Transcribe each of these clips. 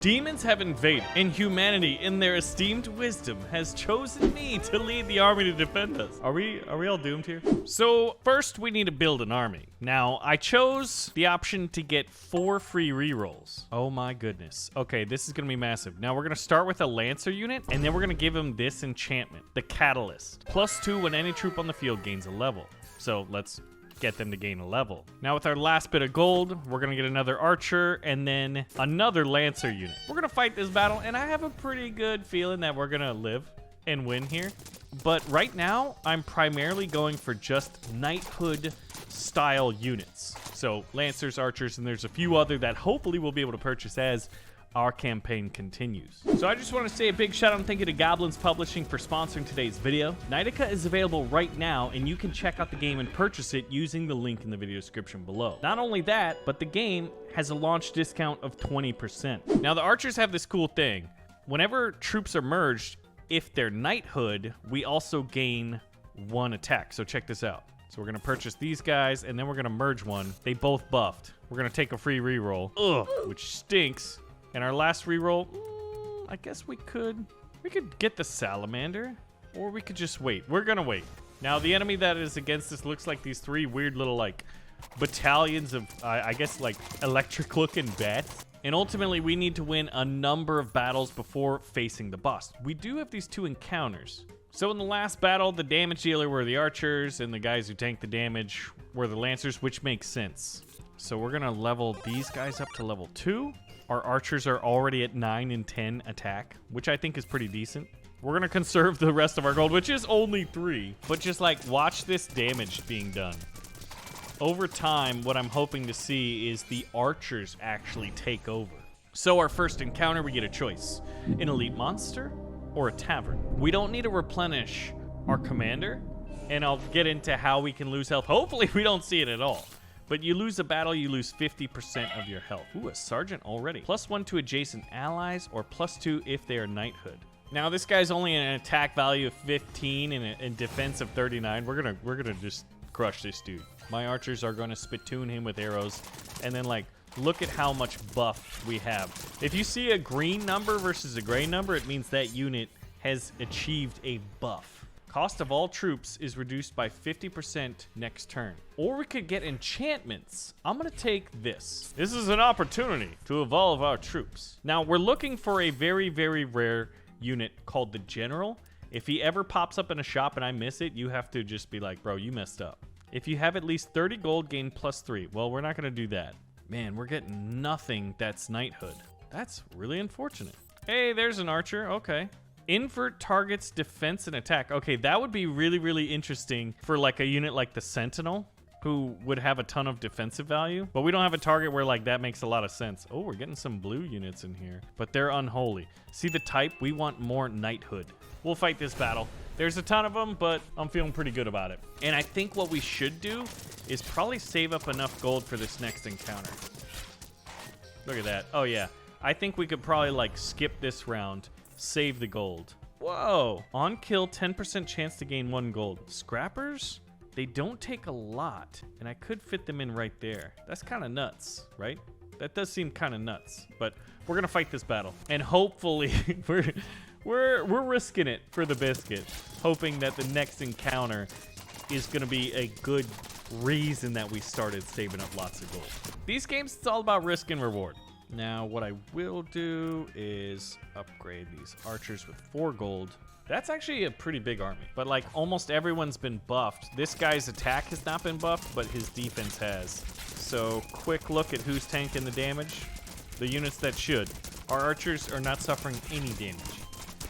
Demons have invaded, and humanity, in their esteemed wisdom, has chosen me to lead the army to defend us. Are we all doomed here? So, first we need to build an army. Now, I chose the option to get 4 free rerolls. Oh my goodness. Okay, this is gonna be massive. Now, we're gonna start with a Lancer unit, and then we're gonna give him this enchantment, the Catalyst. +2 when any troop on the field gains a level. So, let's get them to gain a level. Now with our last bit of gold, we're gonna get another archer and then another lancer unit. We're gonna fight this battle, and I have a pretty good feeling that we're gonna live and win here. But right now, I'm primarily going for just knighthood style units. So lancers, archers, and there's a few other that hopefully we'll be able to purchase as our campaign continues. So I just want to say a big shout out and thank you to Goblins Publishing for sponsoring today's video. Knightica is available right now, and you can check out the game and purchase it using the link in the video description below. Not only that, but the game has a launch discount of 20%. Now the archers have this cool thing. Whenever troops are merged, if they're knighthood, we also gain 1 attack. So check this out. So we're gonna purchase these guys, and then we're gonna merge one. They both buffed. We're gonna take a free reroll, which stinks. And our last reroll, I guess we could get the salamander, or we could just wait. We're gonna wait. Now the enemy that is against us looks like these 3 weird little like battalions of, I guess like electric looking bats. And ultimately we need to win a number of battles before facing the boss. We do have these 2 encounters. So in the last battle, the damage dealer were the archers, and the guys who tank the damage were the lancers, which makes sense. So we're gonna level these guys up to level 2. Our archers are already at 9 and 10 attack, which I think is pretty decent. We're gonna conserve the rest of our gold, which is only 3. But just like, watch this damage being done. Over time, what I'm hoping to see is the archers actually take over. So our first encounter, we get a choice. An elite monster or a tavern. We don't need to replenish our commander, and I'll get into how we can lose health. Hopefully we don't see it at all. But you lose a battle, you lose 50% of your health. Ooh, a sergeant already. +1 to adjacent allies, or +2 if they are knighthood. Now this guy's only an attack value of 15 and defense of 39. We're gonna just crush this dude. My archers are gonna spittoon him with arrows, and then like, look at how much buff we have. If you see a green number versus a gray number, it means that unit has achieved a buff. Cost of all troops is reduced by 50% next turn. Or we could get enchantments. I'm gonna take this. This is an opportunity to evolve our troops. Now, we're looking for a very, very rare unit called the General. If he ever pops up in a shop and I miss it, you have to just be like, bro, you messed up. If you have at least 30 gold, gain +3. Well, we're not gonna do that. Man, we're getting nothing that's knighthood. That's really unfortunate. Hey, there's an archer, okay. Invert targets defense and attack. Okay, that would be really, really interesting for like a unit like the Sentinel, who would have a ton of defensive value. But we don't have a target where like that makes a lot of sense. Oh, we're getting some blue units in here, but they're unholy. See the type? We want more knighthood. We'll fight this battle. There's a ton of them, but I'm feeling pretty good about it. And I think what we should do is probably save up enough gold for this next encounter. Look at that. Oh yeah, I think we could probably like skip this round. Save the gold. Whoa. On kill, 10% chance to gain 1 gold. Scrappers? They don't take a lot, and I could fit them in right there. That's kind of nuts, right? That does seem kind of nuts, but we're gonna fight this battle, and hopefully we're risking it for the biscuit, hoping that the next encounter is gonna be a good reason that we started saving up lots of gold. These games, it's all about risk and reward. Now, what I will do is upgrade these archers with 4 gold. That's actually a pretty big army, but like almost everyone's been buffed. This guy's attack has not been buffed, but his defense has. So quick look at who's tanking the damage. The units that should. Our archers are not suffering any damage.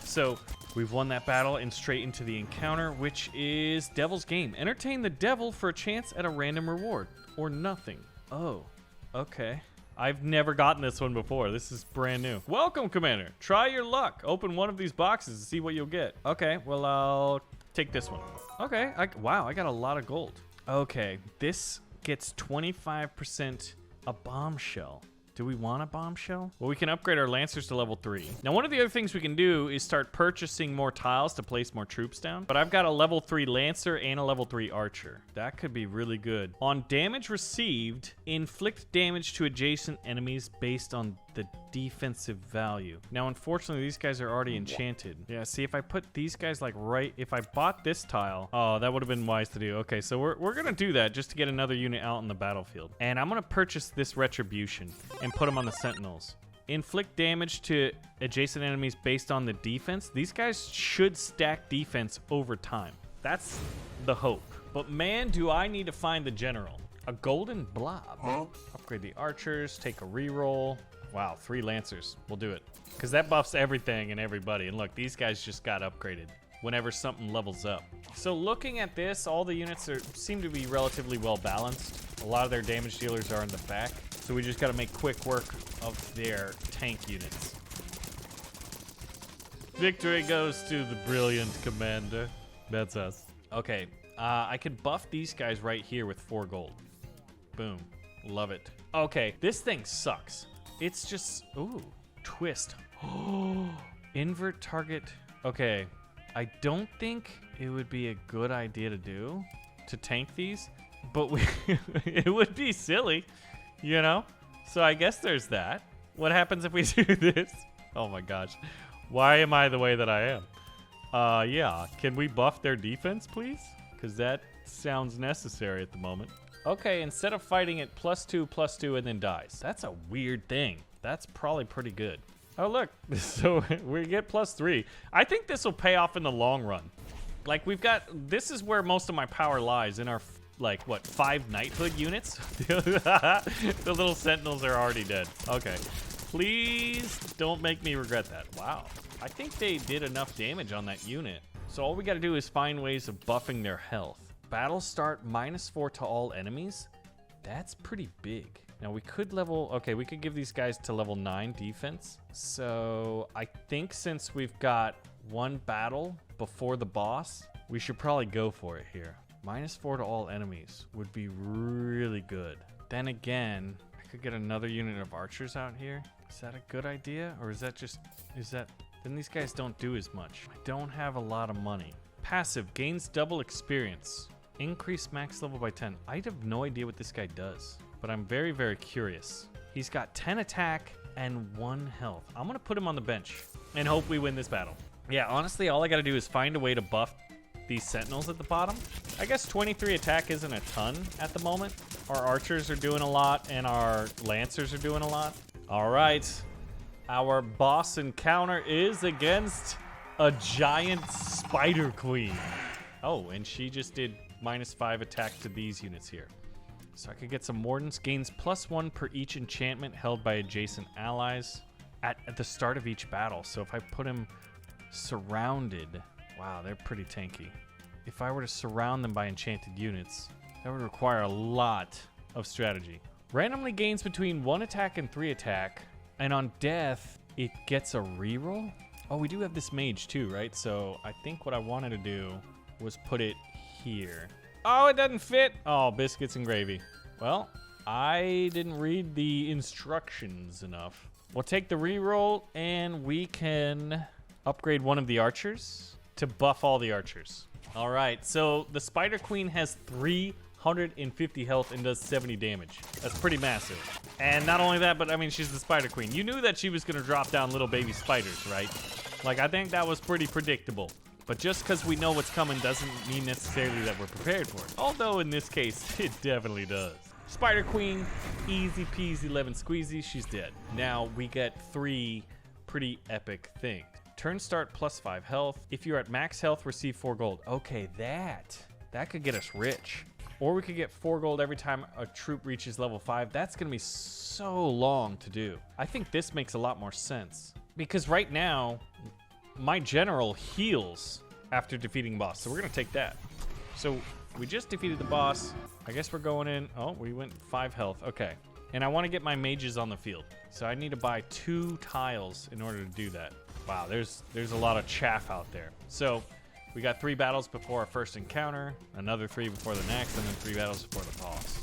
So we've won that battle and straight into the encounter, which is Devil's Game. Entertain the devil for a chance at a random reward, or nothing. Oh, okay. I've never gotten this one before. This is brand new. Welcome, Commander. Try your luck. Open one of these boxes and see what you'll get. Okay, well, I'll take this one. Okay, wow, I got a lot of gold. Okay, this gets 25% a bombshell. Do we want a bombshell? Well, we can upgrade our lancers to level 3. Now, one of the other things we can do is start purchasing more tiles to place more troops down. But I've got a level 3 lancer and a level 3 archer. That could be really good. On damage received, inflict damage to adjacent enemies based on the defensive value. Now, unfortunately, these guys are already enchanted. Yeah, see, if I put these guys like right, if I bought this tile, oh, that would have been wise to do. Okay, so we're gonna do that just to get another unit out in the battlefield. And I'm gonna purchase this Retribution and put them on the Sentinels. Inflict damage to adjacent enemies based on the defense. These guys should stack defense over time. That's the hope. But man, do I need to find the general. A golden blob. Huh? Upgrade the archers, take a reroll. Wow, 3 lancers. We'll do it. Because that buffs everything and everybody. And look, these guys just got upgraded whenever something levels up. So looking at this, all the units seem to be relatively well balanced. A lot of their damage dealers are in the back. So we just got to make quick work of their tank units. Victory goes to the brilliant commander. That's us. Okay, I could buff these guys right here with 4 gold. Boom. Love it. Okay, this thing sucks. It's just, ooh, twist. Oh, invert target. Okay, I don't think it would be a good idea to do, to tank these, but it would be silly, you know? So I guess there's that. What happens if we do this? Oh my gosh. Why am I the way that I am? Yeah, can we buff their defense, please? Because that sounds necessary at the moment. Okay, instead of fighting it +2/+2 and then dies. That's a weird thing. That's probably pretty good. Oh, look. So we get +3. I think this will pay off in the long run. Like, we've got... This is where most of my power lies, in our, like, what, 5 knighthood units? The little sentinels are already dead. Okay. Please don't make me regret that. Wow. I think they did enough damage on that unit. So all we got to do is find ways of buffing their health. Battle start -4 to all enemies. That's pretty big. Now we could level, okay, we could give these guys to level 9 defense. So I think since we've got 1 battle before the boss, we should probably go for it here. -4 to all enemies would be really good. Then again, I could get another unit of archers out here. Is that a good idea? Or is that just, then these guys don't do as much. I don't have a lot of money. Passive, gains double experience. Increase max level by 10. I have no idea what this guy does, but I'm very, very curious. He's got 10 attack and 1 health. I'm gonna put him on the bench and hope we win this battle. Yeah, honestly, all I gotta do is find a way to buff these sentinels at the bottom. I guess 23 attack isn't a ton at the moment. Our archers are doing a lot and our lancers are doing a lot. All right, our boss encounter is against a giant spider queen. Oh, and she just did -5 attack to these units here. So I could get some Mordants. Gains +1 per each enchantment held by adjacent allies at the start of each battle. So if I put him surrounded, wow, they're pretty tanky. If I were to surround them by enchanted units, that would require a lot of strategy. Randomly gains between 1 attack and 3 attack, and on death, it gets a reroll? Oh, we do have this mage too, right? So I think what I wanted to do was put it here. Oh, it doesn't fit. Oh, biscuits and gravy. Well, I didn't read the instructions enough. We'll take the reroll and we can upgrade one of the archers to buff all the archers. All right, so the Spider Queen has 350 health and does 70 damage. That's pretty massive. And not only that, but I mean, she's the Spider Queen. You knew that she was gonna drop down little baby spiders, right? Like, I think that was pretty predictable. But just because we know what's coming doesn't mean necessarily that we're prepared for it. Although in this case, it definitely does. Spider Queen, easy peasy lemon squeezy, she's dead. Now we get 3 pretty epic things. Turn start +5 health. If you're at max health, receive 4 gold. Okay, that could get us rich. Or we could get 4 gold every time a troop reaches level 5. That's gonna be so long to do. I think this makes a lot more sense. Because right now, my general heals after defeating boss. So we're gonna take that. So we just defeated the boss. I guess we're going in. Oh, we went 5 health. Okay. And I want to get my mages on the field. So I need to buy 2 tiles in order to do that. Wow, there's a lot of chaff out there. So we got 3 battles before our first encounter, another 3 before the next, and then 3 battles before the boss.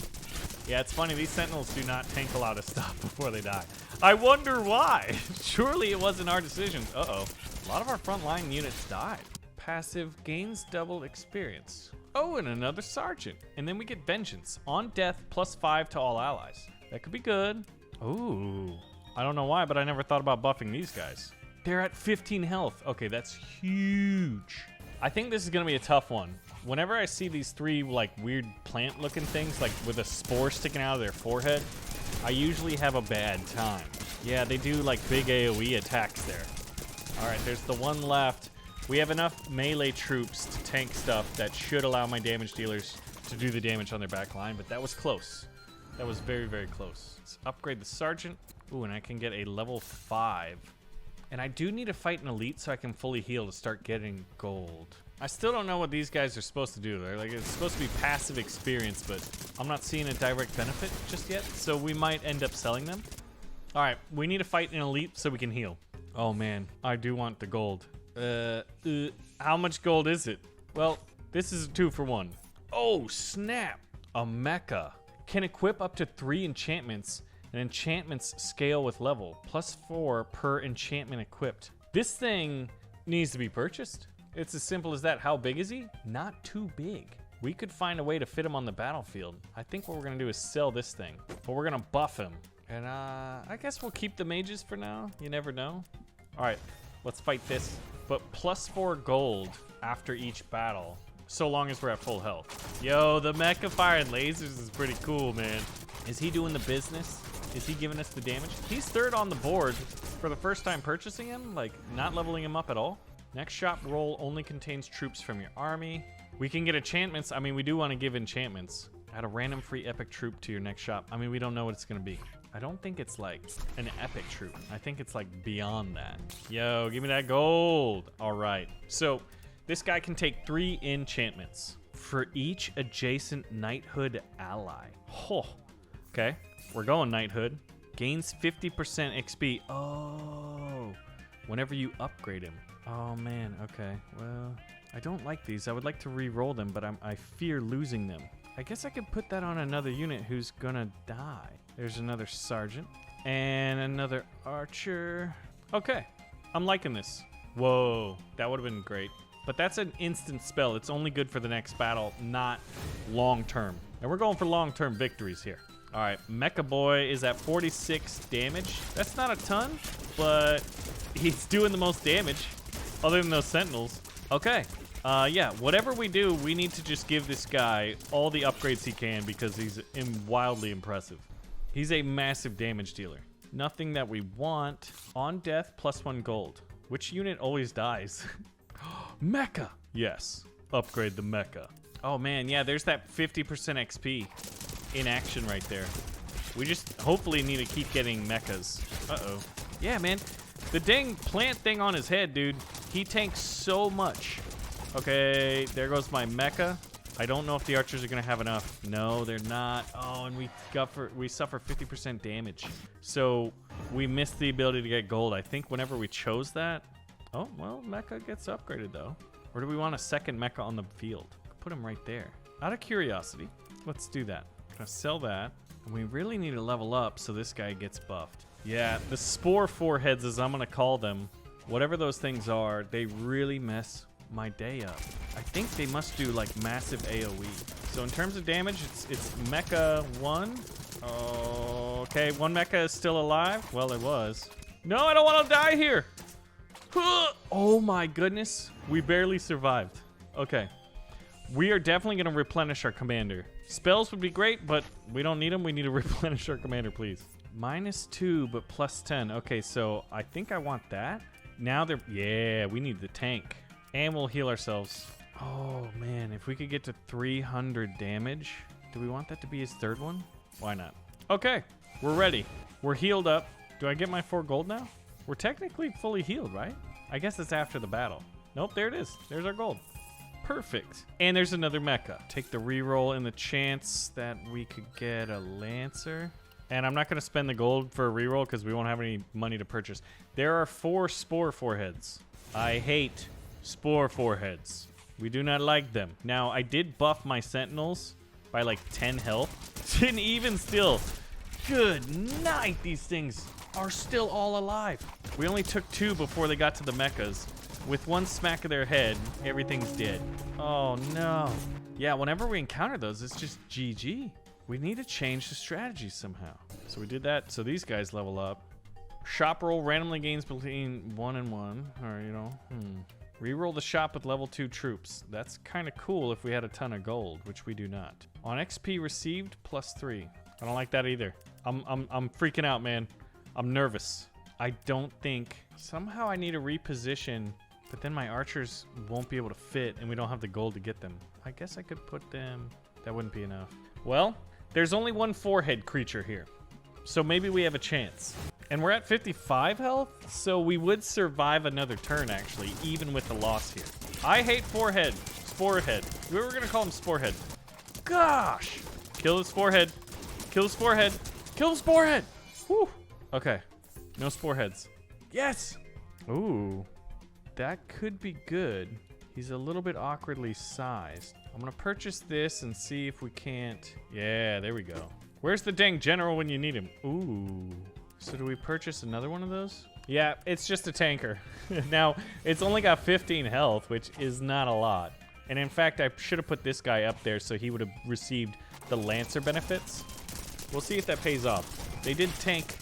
Yeah, it's funny. These sentinels do not tank a lot of stuff before they die. I wonder why. Surely it wasn't our decision. Uh-oh. A lot of our frontline units died. Passive gains double experience. Oh, and another sergeant. And then we get vengeance. On death, +5 to all allies. That could be good. Ooh. I don't know why, but I never thought about buffing these guys. They're at 15 health. Okay, that's huge. I think this is gonna be a tough one. Whenever I see these three like weird plant looking things, like with a spore sticking out of their forehead, I usually have a bad time. Yeah, they do like big AoE attacks there. All right, there's the one left. We have enough melee troops to tank stuff that should allow my damage dealers to do the damage on their back line, but that was close. That was very, very close. Let's upgrade the sergeant. Ooh, and I can get a level 5. And I do need to fight an elite so I can fully heal to start getting gold. I still don't know what these guys are supposed to do. They're like, it's supposed to be passive experience, but I'm not seeing a direct benefit just yet, so we might end up selling them. All right, we need to fight an elite so we can heal. Oh man, I do want the gold. How much gold is it? Well, this is a 2-for-1. Oh, snap. A mecha. Can equip up to 3 enchantments, and enchantments scale with level. +4 per enchantment equipped. This thing needs to be purchased. It's as simple as that. How big is he? Not too big. We could find a way to fit him on the battlefield. I think what we're gonna do is sell this thing, but we're gonna buff him. And I guess we'll keep the mages for now. You never know. All right, let's fight this. But +4 gold after each battle, so long as we're at full health. Yo, the mecha firing lasers is pretty cool, man. Is he doing the business? Is he giving us the damage? He's 3rd on the board for the first time purchasing him, like not leveling him up at all. Next shop roll only contains troops from your army. We can get enchantments. I mean, we do want to give enchantments. Add a random free epic troop to your next shop. I mean, we don't know what it's going to be. I don't think it's like an epic troop. I think it's like beyond that. Yo, give me that gold. All right. So this guy can take 3 enchantments for each adjacent knighthood ally. Oh, okay. We're going knighthood. Gains 50% XP. Oh, whenever you upgrade him. Oh man, okay. Well, I don't like these. I would like to re-roll them, but I fear losing them. I guess I could put that on another unit who's gonna die. There's another sergeant and another archer. Okay, I'm liking this. Whoa, that would have been great. But that's an instant spell. It's only good for the next battle, not long-term. And we're going for long-term victories here. All right, Mecha Boy is at 46 damage. That's not a ton, but he's doing the most damage other than those sentinels. Okay, yeah, whatever we do, we need to just give this guy all the upgrades he can because he's wildly impressive. He's a massive damage dealer. Nothing that we want. On death, +1 gold. Which unit always dies? Mecha! Yes, upgrade the mecha. Oh man, yeah, there's that 50% XP in action right there. We just hopefully need to keep getting mechas. Uh-oh. Yeah, man, the dang plant thing on his head, dude, he tanks so much. Okay, there goes my mecha. I don't know if the archers are gonna have enough. No, they're not. Oh, and we suffer 50% damage. So we missed the ability to get gold. I think whenever we chose that. Oh, well, mecha gets upgraded though. Or do we want a second mecha on the field? Put him right there. Out of curiosity, let's do that. I'm gonna sell that. And we really need to level up so this guy gets buffed. Yeah, the spore foreheads, as I'm gonna call them, whatever those things are, they really mess my day up. I think they must do like massive AoE. So in terms of damage, it's mecha 1. Oh, okay, 1 mecha is still alive. Well, it was. No, I don't want to die here. Oh my goodness, we barely survived. Okay, we are definitely going to replenish our commander. Spells would be great, but we don't need them. We need to replenish our commander, please. -2, but +10. Okay, so I think I want that. Now they're, yeah, we need the tank. And we'll heal ourselves. Oh man, if we could get to 300 damage. Do we want that to be his 3rd one? Why not? Okay, we're ready. We're healed up. Do I get my 4 gold now? We're technically fully healed, right? I guess it's after the battle. Nope, there it is. There's our gold. Perfect. And there's another mecha. Take the reroll and the chance that we could get a lancer. And I'm not going to spend the gold for a reroll because we won't have any money to purchase. There are 4 spore foreheads. I hate spore foreheads. We do not like them. Now, I did buff my sentinels by like 10 health. And even still, good night, these things are still all alive. We only took 2 before they got to the mechas. With 1 smack of their head, everything's dead. Oh no. Yeah, whenever we encounter those, it's just GG. We need to change the strategy somehow. So we did that so these guys level up. Shop roll randomly gains between 1 and 1. Or, you know, Reroll the shop with level 2 troops. That's kind of cool if we had a ton of gold, which we do not. On XP received, +3. I don't like that either. I'm freaking out, man. I'm nervous. I don't think... Somehow I need to reposition, but then my archers won't be able to fit, and we don't have the gold to get them. I guess I could put them... That wouldn't be enough. Well, there's only one 4-head creature here, so maybe we have a chance. And we're at 55 health, so we would survive another turn, actually, even with the loss here. I hate 4-head. Sporehead. We were going to call him Sporehead. Gosh! Kill his forehead. Kill his forehead. Kill his forehead! Whew. Okay. No Sporeheads. Yes! Ooh. That could be good. He's a little bit awkwardly sized. I'm going to purchase this and see if we can't... Yeah, there we go. Where's the dang general when you need him? Ooh. So do we purchase another one of those? Yeah, it's just a tanker. Now, it's only got 15 health, which is not a lot. And in fact, I should have put this guy up there so he would have received the Lancer benefits. We'll see if that pays off. They did tank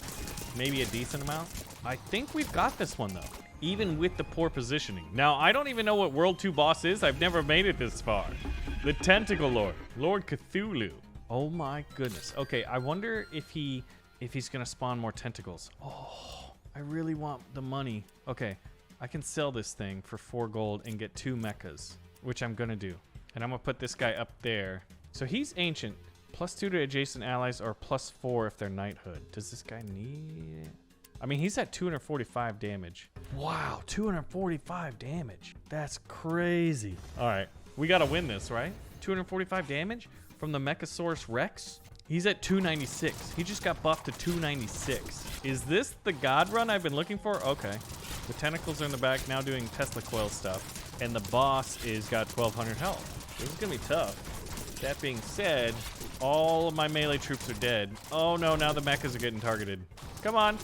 maybe a decent amount. I think we've got this one, though, even with the poor positioning. Now, I don't even know what World 2 boss is. I've never made it this far. The Tentacle Lord. Lord Cthulhu. Oh, my goodness. Okay, I wonder if he's gonna spawn more tentacles. Oh, I really want the money. Okay, I can sell this thing for 4 gold and get 2 mechas, which I'm gonna do. And I'm gonna put this guy up there. So he's ancient. +2 to adjacent allies or +4 if they're knighthood. Does this guy need it? I mean, he's at 245 damage. Wow, 245 damage. That's crazy. All right, we gotta win this, right? 245 damage from the Mechasaurus Rex? He's at 296. He just got buffed to 296. Is this the god run I've been looking for? Okay. The tentacles are in the back now doing Tesla coil stuff. And the boss is got 1200 health. This is gonna be tough. That being said, all of my melee troops are dead. Oh no, now the mechas are getting targeted. Come on.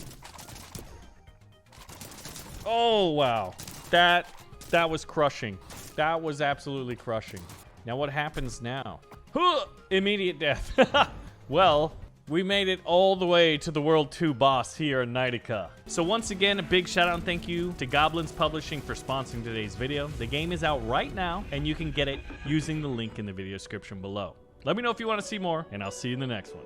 Oh wow. That was crushing. That was absolutely crushing. Now what happens now? Huh! Immediate death. Well, we made it all the way to the World 2 boss here in Knightica. So once again, a big shout out and thank you to Goblins Publishing for sponsoring today's video. The game is out right now, and you can get it using the link in the video description below. Let me know if you want to see more, and I'll see you in the next one.